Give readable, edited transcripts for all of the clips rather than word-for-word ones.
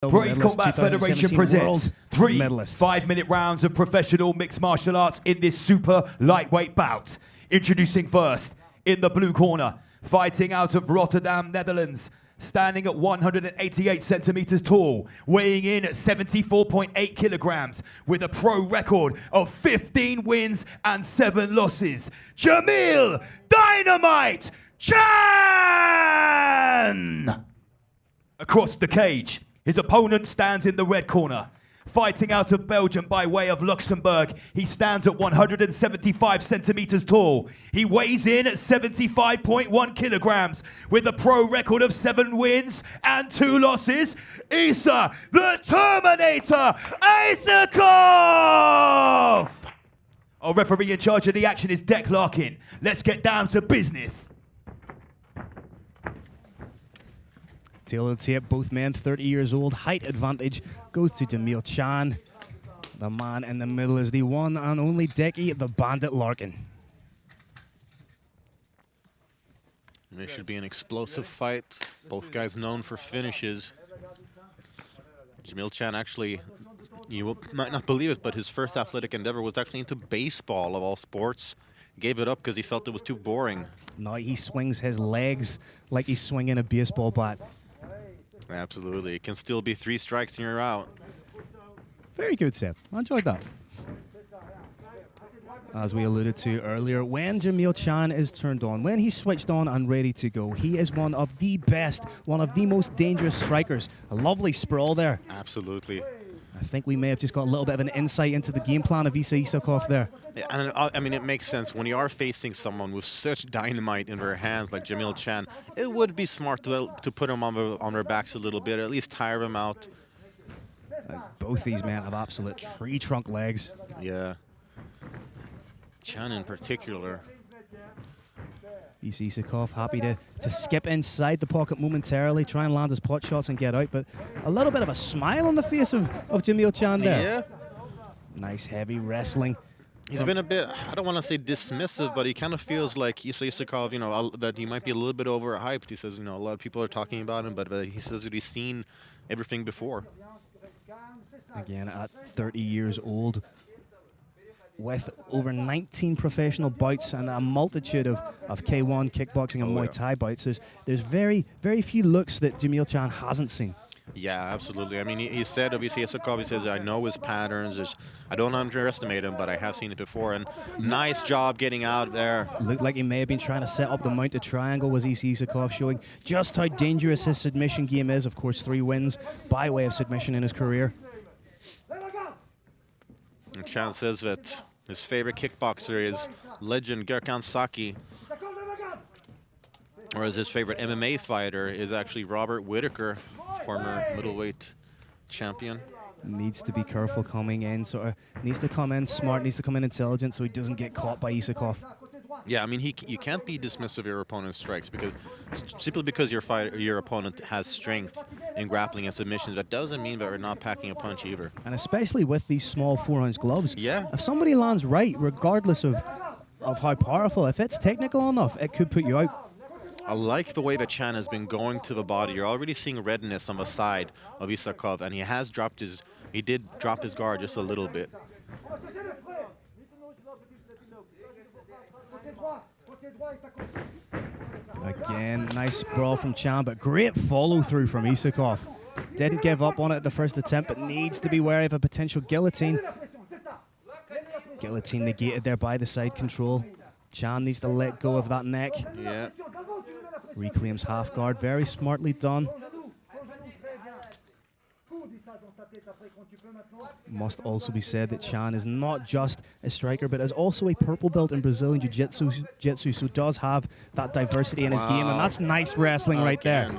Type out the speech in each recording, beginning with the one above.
Brave Combat Federation presents three medalist. 5-minute rounds of professional mixed martial arts in this super lightweight bout. Introducing first, in the blue corner, fighting out of Rotterdam, Netherlands, standing at 188 centimeters tall, weighing in at 74.8 kilograms, with a pro record of 15 wins and 7 losses, Djamil Dynamite Chan! Across the cage, his opponent stands in the red corner. Fighting out of Belgium by way of Luxembourg, he stands at 175 centimeters tall. He weighs in at 75.1 kilograms with a pro record of 7 wins and 2 losses. Issa, the Terminator Isakov! Our referee in charge of the action is Deck Larkin. Let's get down to business. Tail of the tape, both men 30 years old. Height advantage goes to Djamil Chan. The man in the middle is the one and only Decky, the Bandit Larkin. This should be an explosive fight. Both guys known for finishes. Djamil Chan actually, might not believe it, but his first athletic endeavor was actually into baseball of all sports. Gave it up because he felt it was too boring. Now he swings his legs like he's swinging a baseball bat. Absolutely. It can still be 3 strikes and you're out. Very good, Seth. I enjoyed that. As we alluded to earlier, when Djamil Chan is turned on, when he's switched on and ready to go, he is one of the best, one of the most dangerous strikers. A lovely sprawl there. Absolutely. I think we may have just got a little bit of an insight into the game plan of Issa Isakov there. Yeah, and I mean, it makes sense. When you are facing someone with such dynamite in their hands like Djamil Chan, it would be smart to put them on their backs a little bit, or at least tire them out. Both these men have absolute tree trunk legs. Yeah. Chan in particular. Issa Isakov happy to skip inside the pocket momentarily, try and land his pot shots and get out, but a little bit of a smile on the face of Djamil Chan there. Yeah. Nice heavy wrestling. He's been a bit, I don't want to say dismissive, but he kind of feels like Issa Isakov, you know, that he might be a little bit overhyped. He says, you know, a lot of people are talking about him, but he says that he's seen everything before. Again, at 30 years old, with over 19 professional bouts and a multitude of K1 kickboxing and Muay Thai bouts, there's very, very few looks that Djamil Chan hasn't seen. Yeah, absolutely. I mean, he said of Issa Isakov, he says, I know his patterns. I don't underestimate him, but I have seen it before. And nice job getting out there. Looked like he may have been trying to set up the mounted triangle, was Issa Isakov, showing just how dangerous his submission game is. Of course, 3 wins by way of submission in his career. And Chan says that his favorite kickboxer is legend Gurkhan Saki, whereas his favorite MMA fighter is actually Robert Whittaker, former middleweight champion. Needs to be careful coming in, sort of needs to come in smart, needs to come in intelligent so he doesn't get caught by Isakov. Yeah, I mean, you can't be dismissive of your opponent's strikes, because simply because your opponent has strength in grappling and submissions, that doesn't mean that they're not packing a punch either. And especially with these small 4-ounce gloves, yeah. If somebody lands right, regardless of how powerful, if it's technical enough, it could put you out. I like the way that Chan has been going to the body. You're already seeing redness on the side of Isakov, and he did drop his guard just a little bit. Again, nice brawl from Chan, but great follow-through from Isakov. Didn't give up on it the first attempt, but needs to be wary of a potential guillotine. Guillotine negated there by the side control. Chan needs to let go of that neck. Yeah. Reclaims half guard, very smartly done. Must also be said that Chan is not just a striker, but is also a purple belt in Brazilian Jiu-Jitsu, so does have that diversity in his game, and that's nice wrestling right there.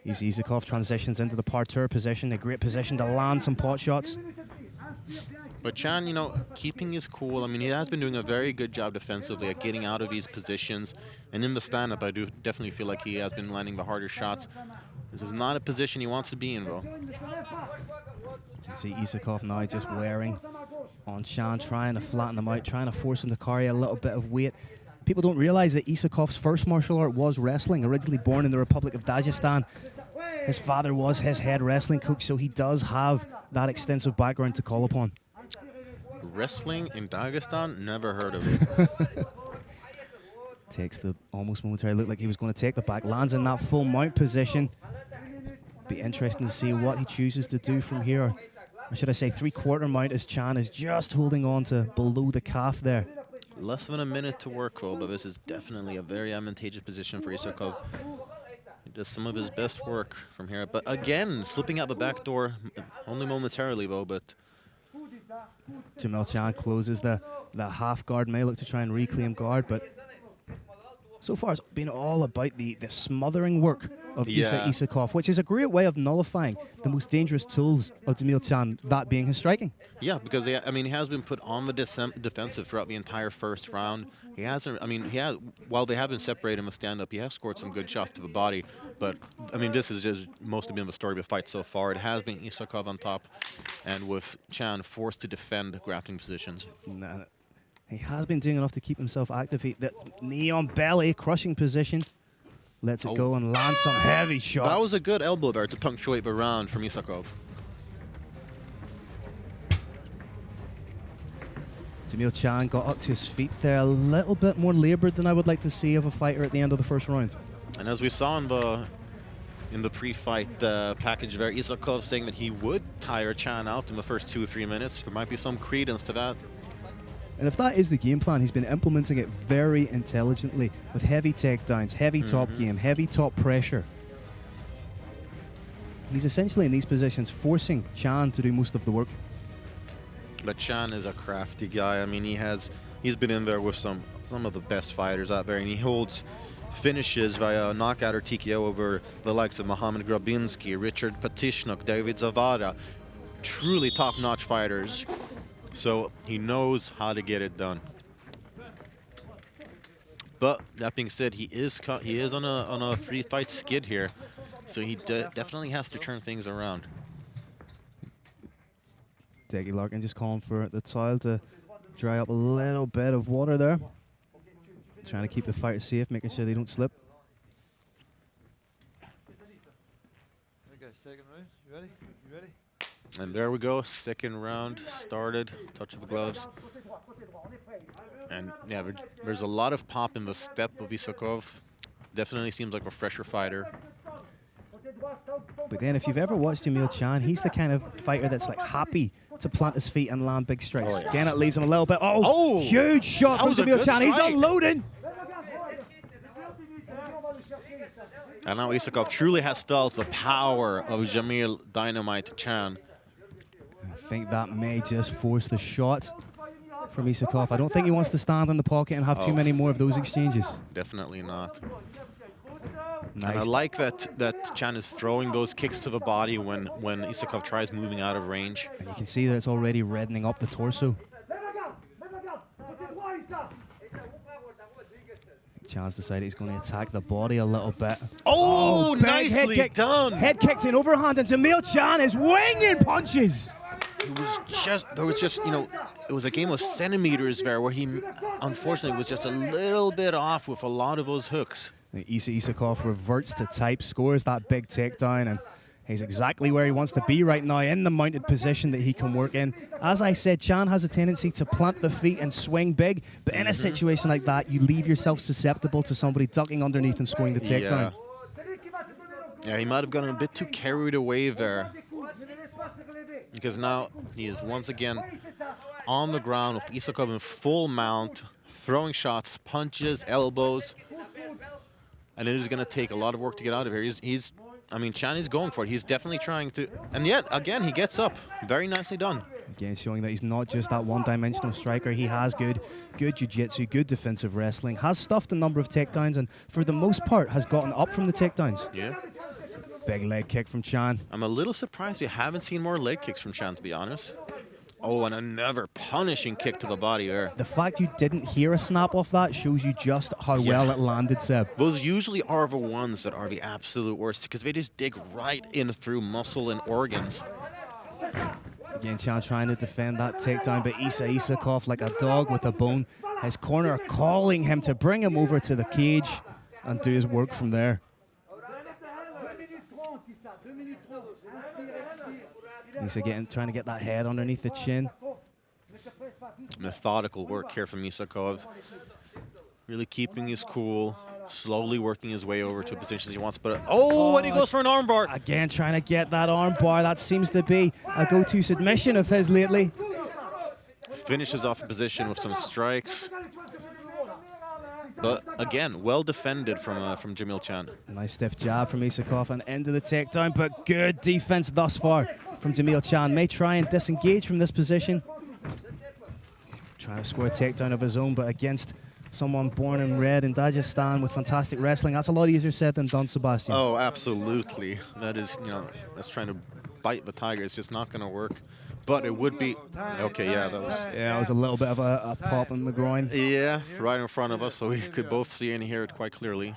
Issa Isakov transitions into the parterre position, a great position to land some pot shots. But Chan, you know, keeping his cool. I mean, he has been doing a very good job defensively at getting out of these positions. And in the stand-up, I do definitely feel like he has been landing the harder shots. This is not a position he wants to be in, though. You can see Isakov now just wearing on Chan, trying to flatten him out, trying to force him to carry a little bit of weight. People don't realize that Isakov's first martial art was wrestling, originally born in the Republic of Dagestan. His father was his head wrestling coach, so he does have that extensive background to call upon. Wrestling in Dagestan? Never heard of it. Takes the almost momentary look like he was going to take the back. Lands in that full mount position. Be interesting to see what he chooses to do from here. Or should I say 3/4 mount, as Chan is just holding on to below the calf there. Less than a minute to work for, but this is definitely a very advantageous position for Isakov. He does some of his best work from here. But again, slipping out the back door, only momentarily though, but Djamil Chan closes the half guard, may look to try and reclaim guard, but so far it's been all about the smothering work of Issa Isakov, which is a great way of nullifying the most dangerous tools of Djamil Chan, that being his striking. yeah, because he has been put on the defensive throughout the entire first round. He hasn't, while they have been separated in the stand-up, he has scored some good shots to the body, but this has just mostly been the story of the fight so far. It has been Isakov on top, and with Chan forced to defend grappling positions. Nah, he has been doing enough to keep himself active. That knee on belly, crushing position. Lets it go and lands some heavy shots. That was a good elbow there to punctuate the round from Isakov. Djamil Chan got up to his feet there, a little bit more labored than I would like to see of a fighter at the end of the first round. And as we saw in the pre-fight package there, Isakov saying that he would tire Chan out in the first 2 or 3 minutes. There might be some credence to that. And if that is the game plan, he's been implementing it very intelligently with heavy takedowns, heavy top game, heavy top pressure. He's essentially in these positions forcing Chan to do most of the work. But Chan is a crafty guy. He's been in there with some of the best fighters out there, and he holds finishes via knockout or TKO over the likes of Mohamed Grabinski, Richard Patishnuk, David Zavada. Truly top-notch fighters. So he knows how to get it done. But that being said, he is on a 3-fight skid here, so he definitely has to turn things around. Deggy Larkin just calling for the tile to dry up a little bit of water there. Trying to keep the fighters safe, making sure they don't slip. Okay, second round. You ready? You ready? And there we go, second round started, touch of the gloves. And yeah, there's a lot of pop in the step of Isakov. Definitely seems like a fresher fighter. But then if you've ever watched Djamil Chan, he's the kind of fighter that's like happy to plant his feet and land big strikes. Oh, yeah. Again, it leaves him a little bit. Oh, huge shot from Djamil Chan. He's unloading. And now Isakov truly has felt the power of Djamil Dynamite Chan. I think that may just force the shot from Isakov. I don't think he wants to stand in the pocket and have too many more of those exchanges. Definitely not. Nice. And I like that Chan is throwing those kicks to the body when Isakov tries moving out of range. And you can see that it's already reddening up the torso. Chan's decided he's going to attack the body a little bit. Oh, big nicely done! Head kicked in overhand, and Djamil Chan is winging punches. It was a game of centimeters there where he, unfortunately, was just a little bit off with a lot of those hooks. Issa Isakov reverts to type, scores that big takedown, and he's exactly where he wants to be right now, in the mounted position that he can work in. As I said, Chan has a tendency to plant the feet and swing big, but in a situation like that, you leave yourself susceptible to somebody ducking underneath and scoring the takedown. Yeah, he might have gotten a bit too carried away there, because now he is once again on the ground with Isakov in full mount, throwing shots, punches, elbows, and it is going to take a lot of work to get out of here. Chan is going for it. He's definitely trying to, and yet again he gets up. Very nicely done. Again, showing that he's not just that one-dimensional striker. He has good jiu-jitsu, good defensive wrestling, has stuffed a number of takedowns, and for the most part has gotten up from the takedowns. Yeah. Big leg kick from Chan. I'm a little surprised we haven't seen more leg kicks from Chan, to be honest. Oh, and another punishing kick to the body there. The fact you didn't hear a snap off that shows you just how well it landed, Seb. Those usually are the ones that are the absolute worst, because they just dig right in through muscle and organs. Again, Chan trying to defend that takedown, but Issa Isakov, like a dog with a bone, his corner calling him to bring him over to the cage and do his work from there. Issa trying to get that head underneath the chin. Methodical work here from Isakov. Really keeping his cool, slowly working his way over to positions he wants. But and he goes for an armbar. Again, trying to get that arm bar. That seems to be a go-to submission of his lately. Finishes off a position with some strikes. But again, well defended from Djamil Chan. Nice stiff jab from Isakov and end of the takedown, but good defense thus far from Djamil Chan. May try and disengage from this position. Trying to score a takedown of his own, but against someone born and bred in Dagestan with fantastic wrestling, that's a lot easier said than done, Sebastian. Oh, absolutely. That is, that's trying to bite the tiger. It's just not going to work. But it would be okay. Yeah, that was a little bit of a pop in the groin. Yeah, right in front of us, so we could both see and hear it quite clearly.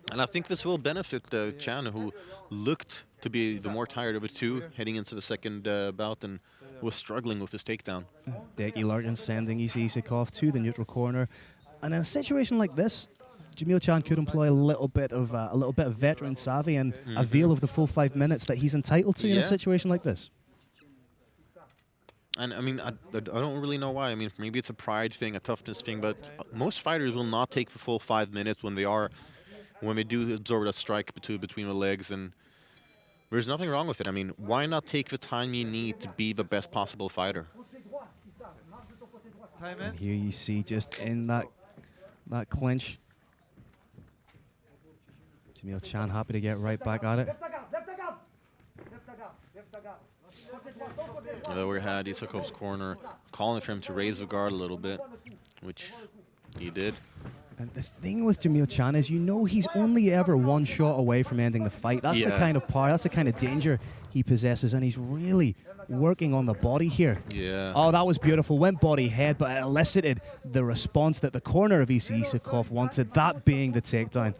And I think this will benefit Chan, who looked to be the more tired of the two heading into the second bout and was struggling with his takedown. Decky Larkin sending Issa Isakov to the neutral corner, and in a situation like this, Djamil Chan could employ a little bit of veteran savvy and avail of the full 5 minutes that he's entitled to in a situation like this. And I mean, I don't really know why. I mean, maybe it's a pride thing, a toughness thing, but most fighters will not take the full 5 minutes when they do absorb a strike between the legs, and there's nothing wrong with it. I mean, why not take the time you need to be the best possible fighter? And here you see just in that clinch, Djamil Chan happy to get right back at it. We had Isakov's corner calling for him to raise the guard a little bit, which he did. And the thing with Djamil Chan is, he's only ever one shot away from ending the fight. That's the kind of power, that's the kind of danger he possesses, and he's really working on the body here. Yeah. Oh, that was beautiful. Went body head, but it elicited the response that the corner of Issa Isakov wanted, that being the takedown.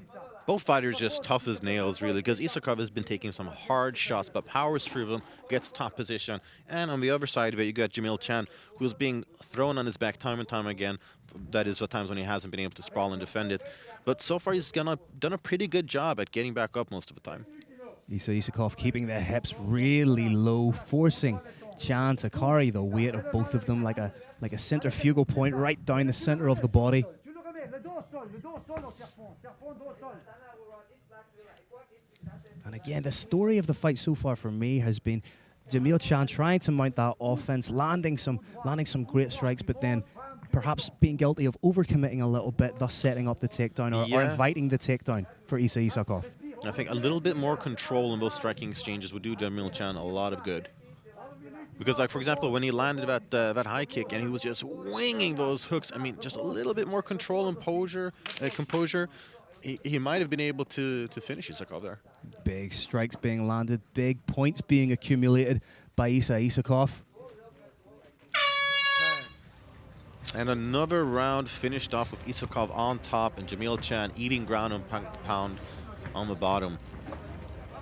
Both fighters just tough as nails, really, because Isakov has been taking some hard shots, but powers through them, gets top position. And on the other side of it, you got Djamil Chan, who's being thrown on his back time and time again. That is the times when he hasn't been able to sprawl and defend it. But so far, he's done a pretty good job at getting back up most of the time. Issa Isakov keeping the hips really low, forcing Chan to carry the weight of both of them like a centrifugal point right down the center of the body. And again, the story of the fight so far for me has been Djamil Chan trying to mount that offense, landing some great strikes, but then perhaps being guilty of overcommitting a little bit, thus setting up the takedown or inviting the takedown for Issa Isakov. I think a little bit more control in those striking exchanges would do Djamil Chan a lot of good. Because, like, for example, when he landed that high kick and he was just winging those hooks, I mean, just a little bit more control and composure, he might have been able to finish Isakov there. Big strikes being landed, big points being accumulated by Issa Isakov. And another round finished off with Isakov on top and Djamil Chan eating ground and pound on the bottom.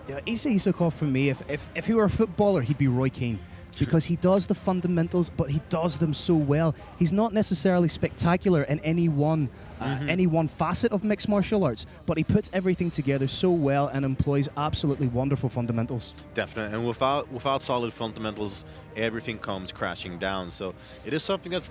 Yeah, Issa Isakov, for me, if he were a footballer, he'd be Roy Keane. Because he does the fundamentals, but he does them so well. He's not necessarily spectacular in any one facet of mixed martial arts, but he puts everything together so well and employs absolutely wonderful fundamentals. Definitely, and without solid fundamentals, everything comes crashing down. So it is something that's,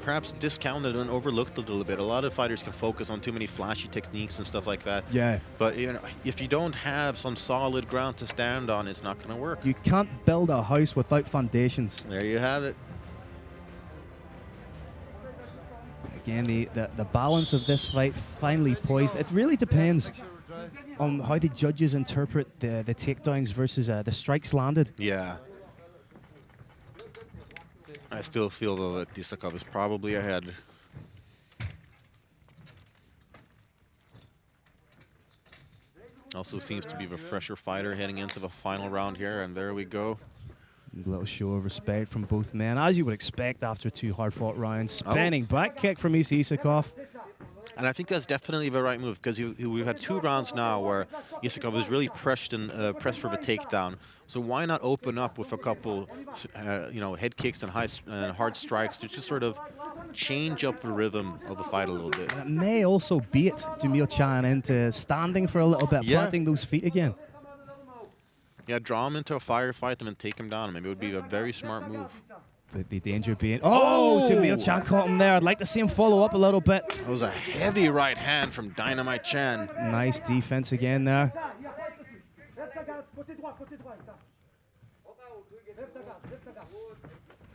perhaps discounted and overlooked a little bit. A lot of fighters can focus on too many flashy techniques and stuff like that. Yeah. But if you don't have some solid ground to stand on, it's not going to work. You can't build a house without foundations. There you have it. Again, the balance of this fight finally poised. It really depends on how the judges interpret the takedowns versus the strikes landed. Yeah. I still feel, though, that Isakov is probably ahead. Also seems to be the fresher fighter heading into the final round here, and there we go. A little show of respect from both men, as you would expect after two hard-fought rounds. Spinning back kick from Issa Isakov. And I think that's definitely the right move, because we've had 2 rounds now where Isakov is really pressed for the takedown. So why not open up with a couple, head kicks and hard strikes to just sort of change up the rhythm of the fight a little bit. And it may also beat Djamil Chan into standing for a little bit, planting those feet again. Yeah, draw him into a firefight and then take him down. Maybe it would be a very smart move. The danger being... Oh, Djamil Chan caught him there. I'd like to see him follow up a little bit. It was a heavy right hand from Dynamite Chan. Nice defense again there.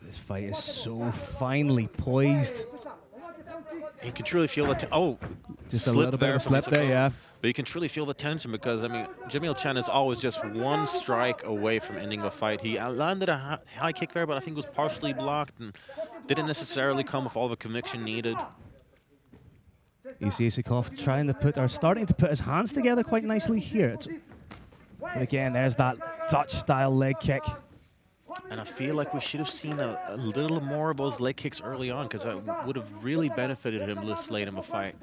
This fight is so finely poised. You can truly feel the Just a little bit of a slip there, yeah. But you can truly feel the tension because, I mean, Djamil Chan is always just one strike away from ending the fight. He landed a high kick there, but I think it was partially blocked and didn't necessarily come with all the conviction needed. Issa Isakov starting to put his hands together quite nicely here. But again, there's that Dutch-style leg kick. And I feel like we should have seen a little more of those leg kicks early on because that would have really benefited him this late in the fight.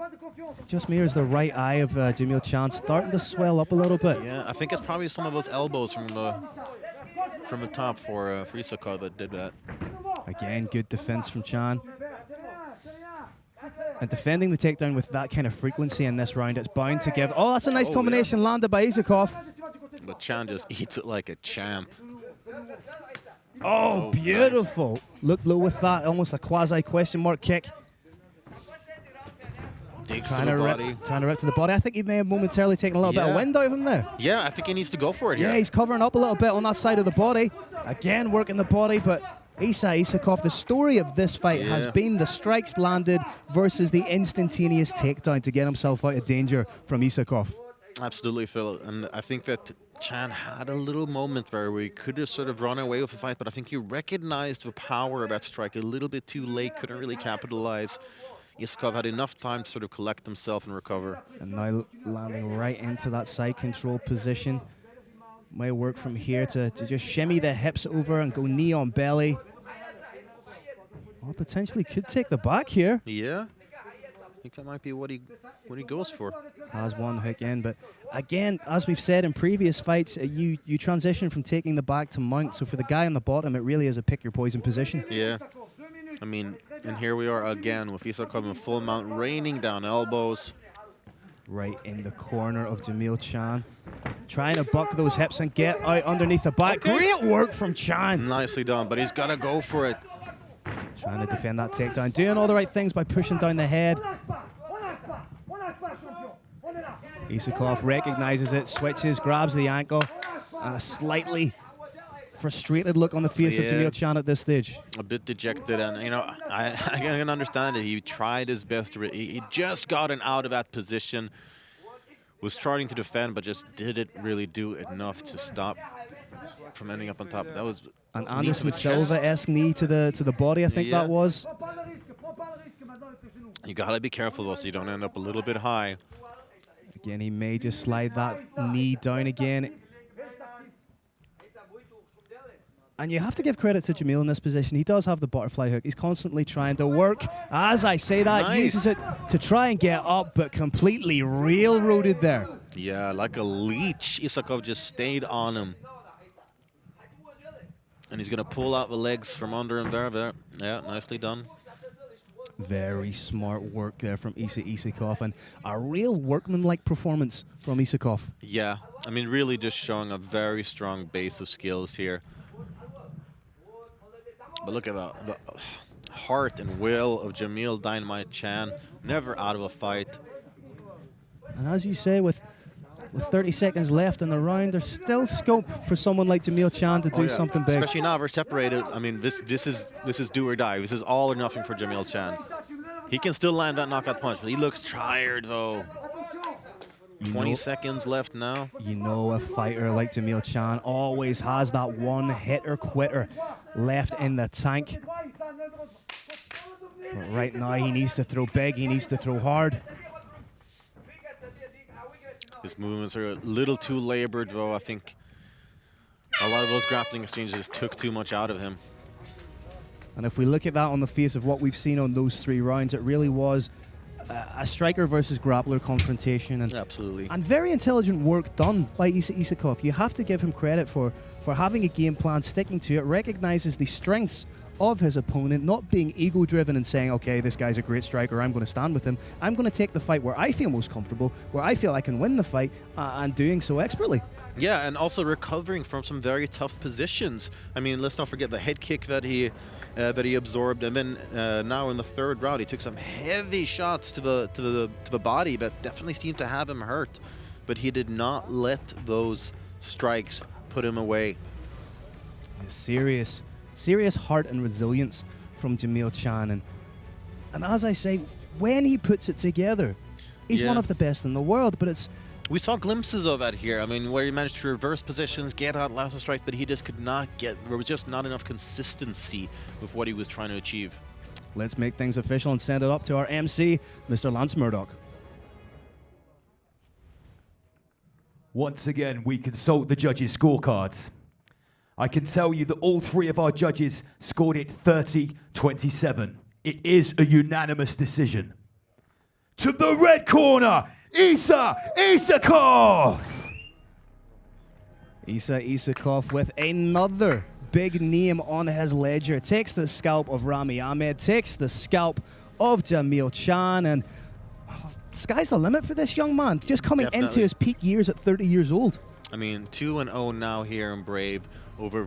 Just mirrors the right eye of Djamil Chan starting to swell up a little bit. Yeah, I think it's probably some of those elbows from the top for Isakov that did that. Again, good defense from Chan. And defending the takedown with that kind of frequency in this round, it's bound to give... Oh, that's a nice combination landed by Isakov. But Chan just eats it like a champ. Oh, beautiful. Nice. Look low with that, almost a quasi-question mark kick. Digs to the body. Trying to rip to the body. I think he may have momentarily taken a little bit of wind out of him there. Yeah, I think he needs to go for it here. Yeah, he's covering up a little bit on that side of the body. Again, working the body, but Issa Isakov, the story of this fight has been the strikes landed versus the instantaneous takedown to get himself out of danger from Isakov. Absolutely, Phil. And I think that Chan had a little moment there where he could have sort of run away with the fight, but I think he recognized the power of that strike a little bit too late, couldn't really capitalize. Isakov had enough time to sort of collect himself and recover. And now landing right into that side control position. Might work from here to just shimmy the hips over and go knee on belly. Well, potentially could take the back here. Yeah. I think that might be what he goes for. Has one hook in, but again, as we've said in previous fights, you transition from taking the back to mount. So for the guy on the bottom, it really is a pick your poison position. Yeah. I mean, and here we are again with Isakov in full mount, raining down elbows. Right in the corner of Djamil Chan. Trying to buck those hips and get out underneath the back. Great work from Chan. Nicely done, but he's got to go for it. Trying to defend that takedown. Doing all the right things by pushing down the head. Isakov recognizes it, switches, grabs the ankle. And a slightly frustrated look on the face of Djamil Chan at this stage. A bit dejected, and you know, I can understand it. He tried his best. He just gotten out of that position. Was starting to defend, but just didn't really do enough to stop from ending up on top. That was an Anderson Silva-esque knee to the body, I think that was. You gotta be careful though, so you don't end up a little bit high. Again, he may just slide that knee down again. And you have to give credit to Djamil in this position. He does have the butterfly hook. He's constantly trying to work. As I say that, uses it to try and get up, but completely railroaded there. Yeah, like a leech. Isakov just stayed on him. And he's going to pull out the legs from under him there. Yeah, nicely done. Very smart work there from Issa Isakov, and a real workman-like performance from Isakov. Yeah, I mean, really just showing a very strong base of skills here. But look at the heart and will of Djamil Dynamite Chan, never out of a fight. And as you say, with 30 seconds left in the round, there's still scope for someone like Djamil Chan to do something big. Especially now we're separated. I mean, this is do or die. This is all or nothing for Djamil Chan. He can still land that knockout punch, but he looks tired though. 20 seconds left now. You know, a fighter like Djamil Chan always has that one hitter quitter left in the tank. But right now he needs to throw big, he needs to throw hard. His movements are a little too labored though. I think a lot of those grappling exchanges took too much out of him. And if we look at that on the face of what we've seen on those 3 rounds, it really was a striker versus grappler confrontation. And, absolutely. And very intelligent work done by Issa Isakov. You have to give him credit for having a game plan, sticking to it, recognizes the strengths of his opponent, not being ego-driven and saying, okay, this guy's a great striker, I'm going to stand with him. I'm going to take the fight where I feel most comfortable, where I feel I can win the fight, and doing so expertly. Yeah, and also recovering from some very tough positions. I mean, let's not forget the head kick that he absorbed, and then now in the third round, he took some heavy shots to the body that definitely seemed to have him hurt, but he did not let those strikes put him away. Serious heart and resilience from Djamil Chan, and as I say, when he puts it together, he's one of the best in the world. But we saw glimpses of that here. I mean, where he managed to reverse positions, get out last strikes, but he just could not get. There was just not enough consistency with what he was trying to achieve. Let's make things official and send it up to our MC, Mr. Lance Murdoch. Once again, we consult the judges' scorecards. I can tell you that all three of our judges scored it 30-27. It is a unanimous decision. To the red corner, Issa Isakov! Issa Isakov with another big name on his ledger. Takes the scalp of Rami Ahmed, takes the scalp of Djamil Chan, and sky's the limit for this young man. Just coming into his peak years at 30 years old. I mean, 2-0 now here in Brave over